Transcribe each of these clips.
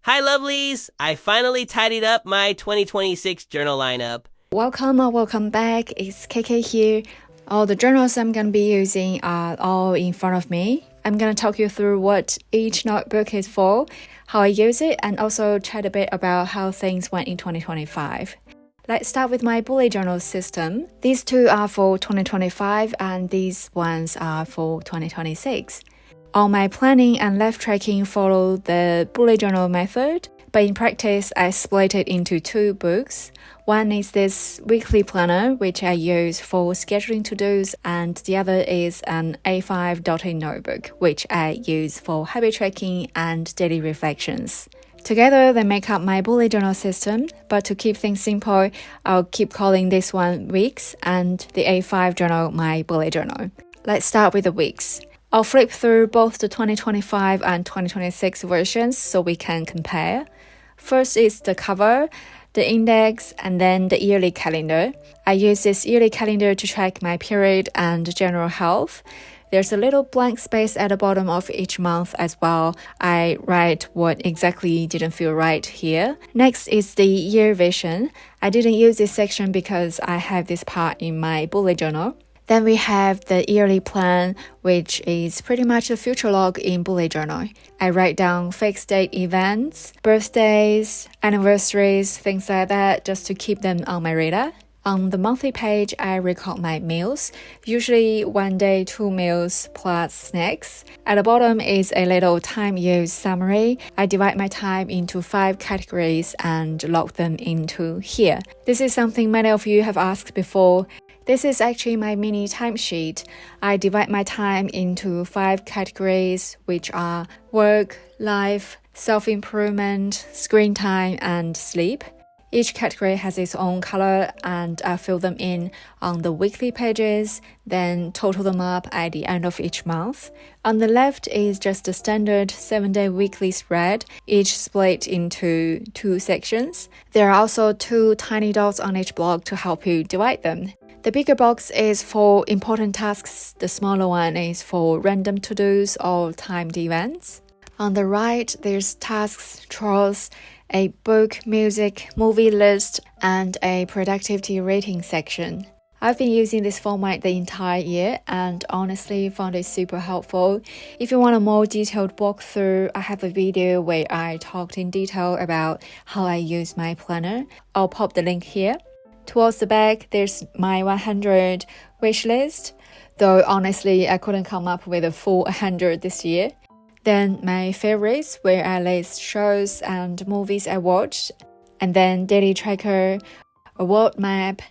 Hi, Lovelies! I finally tidied up my 2026 journal lineup. Welcome back. It's KK here. All the journals I'm going to be using are all in front of me. I'm going to talk you through what each notebook is for, how I use it, and also chat a bit about how things went in 2025. Let's start with my bullet journal system. These two are for 2025 and these ones are for 2026. All my planning and life tracking follow the bullet journal method, but in practice, I split it into two books. One is this weekly planner, which I use for scheduling to-dos, and the other is an A5 dotted notebook, which I use for habit tracking and daily reflections. Together, they make up my bullet journal system, but to keep things simple, I'll keep calling this one weeks and the A5 journal my bullet journal. Let's start with the weeks. I'll flip through both the 2025 and 2026 versions so we can compare. First is the cover, the index, and then the yearly calendar. I use this yearly calendar to track my period and general health. There's a little blank space at the bottom of each month as well. I write what exactly didn't feel right here. Next is the year vision. I didn't use this section because I have this part in my bullet journal. Then we have the yearly plan, which is pretty much a future log in bullet journal. I write down fixed date events, birthdays, anniversaries, things like that, just to keep them on my radar. On the monthly page, I record my meals, usually 1 day 2 meals plus snacks. At the bottom is a little time use summary. I divide my time into 5 categories and log them into here. This is something many of you have asked before. This is actually my mini timesheet. I divide my time into 5 categories, which are work, life, self-improvement, screen time, and sleep. Each category has its own color, and I fill them in on the weekly pages, then total them up at the end of each month. On the left is just a standard 7-day weekly spread, each split into 2 sections. There are also 2 tiny dots on each block to help you divide them. The bigger box is for important tasks, the smaller one is for random to-dos or timed events. On the right, there's tasks, chores, a book, music, movie list, and a productivity rating section. I've been using this format the entire year and honestly found it super helpful. If you want a more detailed walkthrough, I have a video where I talked in detail about how I use my planner. I'll pop the link here. Towards the back, there's my 100 wish list, though honestly, I couldn't come up with a full 100 this year. Then my favorites, where I list shows and movies I watched, and then daily tracker, a world map,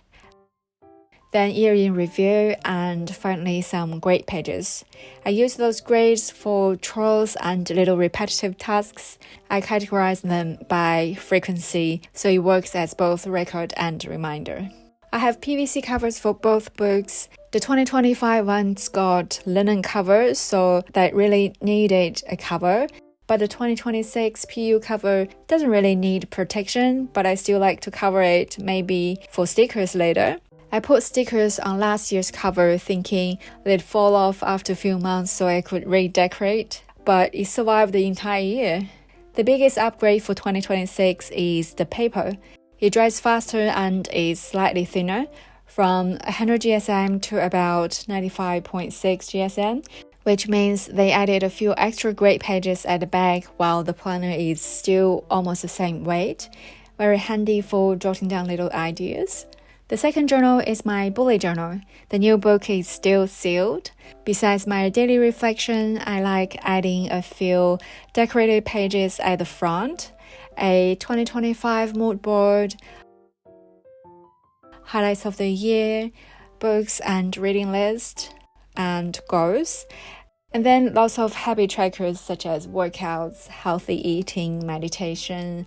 then year in review, and finally some grade pages. I use those grades for chores and little repetitive tasks. I categorize them by frequency, so it works as both record and reminder. I have PVC covers for both books. The 2025 one's got linen covers, so that really needed a cover. But the 2026 PU cover doesn't really need protection, but I still like to cover it, maybe for stickers later. I put stickers on last year's cover thinking they'd fall off after a few months so I could redecorate, but it survived the entire year. The biggest upgrade for 2026 is the paper. It dries faster and is slightly thinner, from 100 GSM to about 95.6 GSM, which means they added a few extra grade pages at the back while the planner is still almost the same weight. Very handy for jotting down little ideas. The second journal is my bullet journal. The new book is still sealed. Besides my daily reflection, I like adding a few decorated pages at the front, a 2025 mood board, highlights of the year, books and reading list, and goals. And then lots of habit trackers such as workouts, healthy eating, meditation,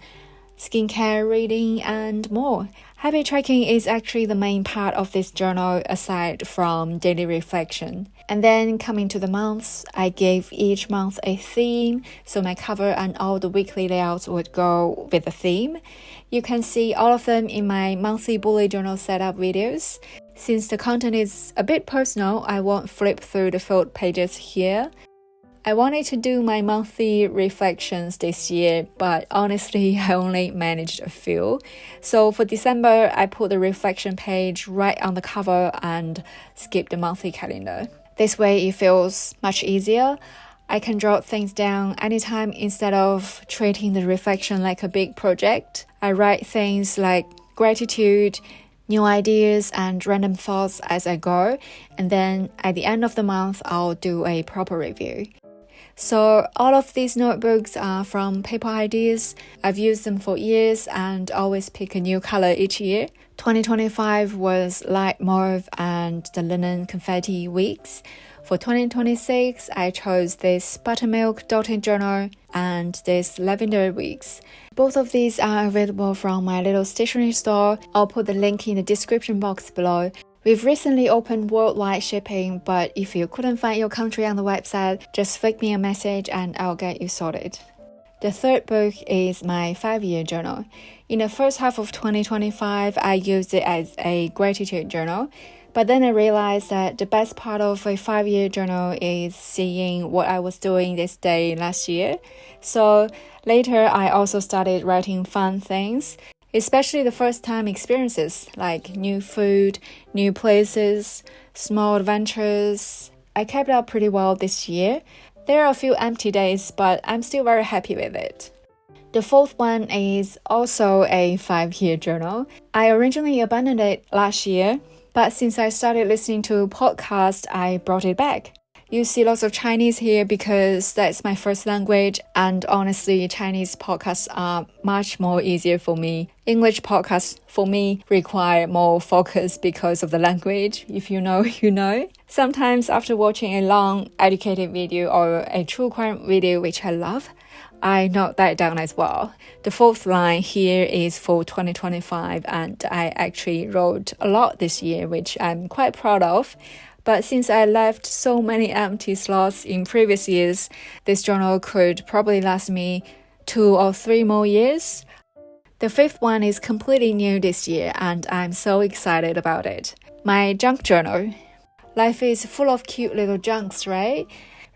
skincare, reading, and more. Habit tracking is actually the main part of this journal aside from daily reflection. And then coming to the months, I gave each month a theme, so my cover and all the weekly layouts would go with the theme. You can see all of them in my monthly bullet journal setup videos. Since the content is a bit personal, I won't flip through the filled pages here. I wanted to do my monthly reflections this year, but honestly, I only managed a few. So for December, I put the reflection page right on the cover and skipped the monthly calendar. This way, it feels much easier. I can jot things down anytime instead of treating the reflection like a big project. I write things like gratitude, new ideas, and random thoughts as I go, and then at the end of the month, I'll do a proper review. So all of these notebooks are from Paper Ideas. I've used them for years and always pick a new color each year. 2025 was light mauve and the linen confetti weeks. For 2026, I chose this buttermilk dotted journal and this lavender weeks. Both of these are available from my little stationery store. I'll put the link in the description box below. We've recently opened worldwide shipping, but if you couldn't find your country on the website, just flick me a message and I'll get you sorted. The third book is my 5-year journal. In the first half of 2025, I used it as a gratitude journal. But then I realized that the best part of a 5-year journal is seeing what I was doing this day last year. So later, I also started writing fun things, especially the first-time experiences like new food, new places, small adventures. I kept up pretty well this year. There are a few empty days, but I'm still very happy with it. The fourth one is also a 5-year journal. I originally abandoned it last year, but since I started listening to podcasts, I brought it back. You see lots of Chinese here because that's my first language, and honestly, Chinese podcasts are much more easier for me. English podcasts, for me, require more focus because of the language. If you know, you know. Sometimes after watching a long, educated video or a true crime video, which I love, I note that down as well. The fourth line here is for 2025, and I actually wrote a lot this year, which I'm quite proud of. But since I left so many empty slots in previous years, this journal could probably last me 2 or 3 more years. The fifth one is completely new this year, and I'm so excited about it. My junk journal. Life is full of cute little junks, right?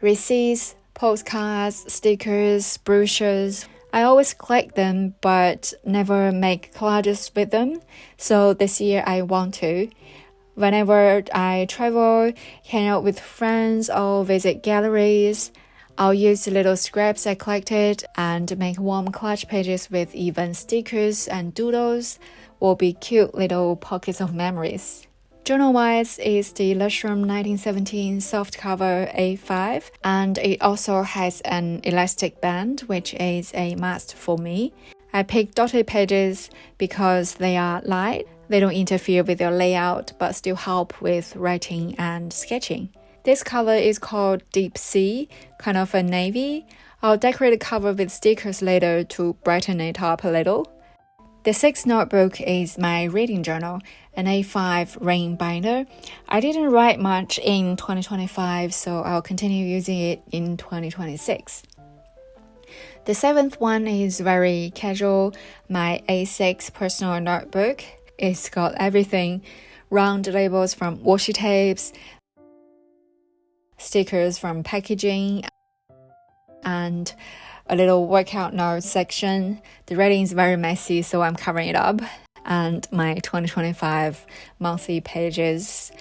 Receipts, postcards, stickers, brochures. I always collect them, but never make collages with them. So this year I want to. Whenever I travel, hang out with friends, or visit galleries, I'll use the little scraps I collected and make warm collage pages with even stickers and doodles. Will be cute little pockets of memories. Journal-wise is the Lushroom 1917 softcover A5, and it also has an elastic band, which is a must for me. I picked dotted pages because they are light. They don't interfere with your layout, but still help with writing and sketching. This cover is called Deep Sea, kind of a navy. I'll decorate the cover with stickers later to brighten it up a little. The sixth notebook is my reading journal, an A5 rain binder. I didn't write much in 2025, so I'll continue using it in 2026. The seventh one is very casual, my A6 personal notebook. It's got everything, round labels from washi tapes, stickers from packaging, and a little workout notes section. The writing is very messy, so I'm covering it up. And my 2025 monthly pages.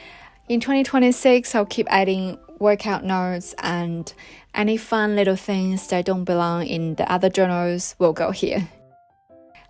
In 2026, I'll keep adding workout notes, and any fun little things that don't belong in the other journals will go here.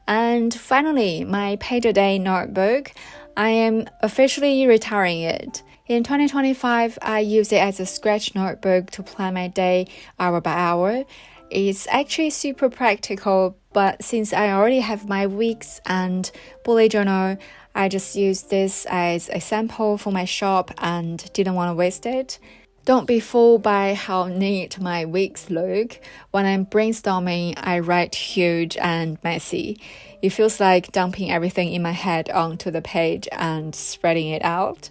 And finally, my page-a-day notebook. I am officially retiring it. In 2025, I use it as a scratch notebook to plan my day hour by hour. It's actually super practical, but since I already have my weeks and bullet journal, I just used this as a sample for my shop and didn't want to waste it. Don't be fooled by how neat my weeks look. When I'm brainstorming, I write huge and messy. It feels like dumping everything in my head onto the page and spreading it out.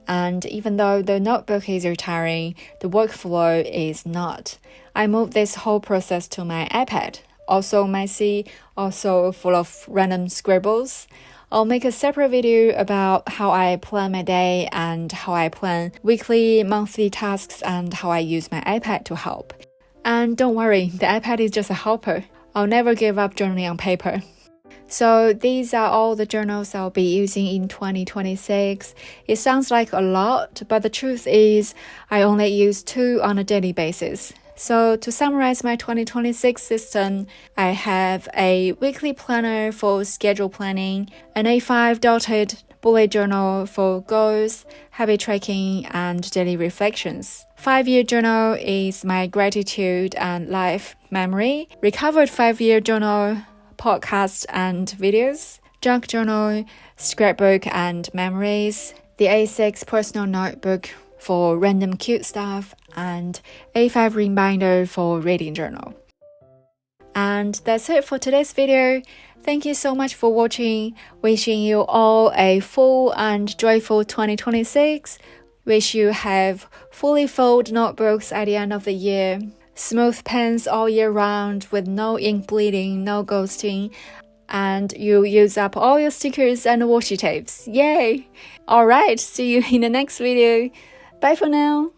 And even though the notebook is retiring, the workflow is not. I moved this whole process to my iPad. Also messy, also full of random scribbles. I'll make a separate video about how I plan my day and how I plan weekly, monthly tasks and how I use my iPad to help. And don't worry, the iPad is just a helper. I'll never give up journaling on paper. So these are all the journals I'll be using in 2026. It sounds like a lot, but the truth is I only use 2 on a daily basis. So to summarize my 2026 system, I have a weekly planner for schedule planning, an A5 dotted bullet journal for goals, habit tracking, and daily reflections. 5-year journal is my gratitude and life memory. Recovered 5-year journal, podcasts and videos, junk journal, scrapbook and memories, the A6 personal notebook for random cute stuff, and A5 reminder for reading journal. And that's it for today's video. Thank you so much for watching. Wishing you all a full and joyful 2026. Wish you have fully filled notebooks at the end of the year. Smooth pens all year round with no ink bleeding, no ghosting, and you use up all your stickers and washi tapes. Yay! Alright, see you in the next video. Bye for now.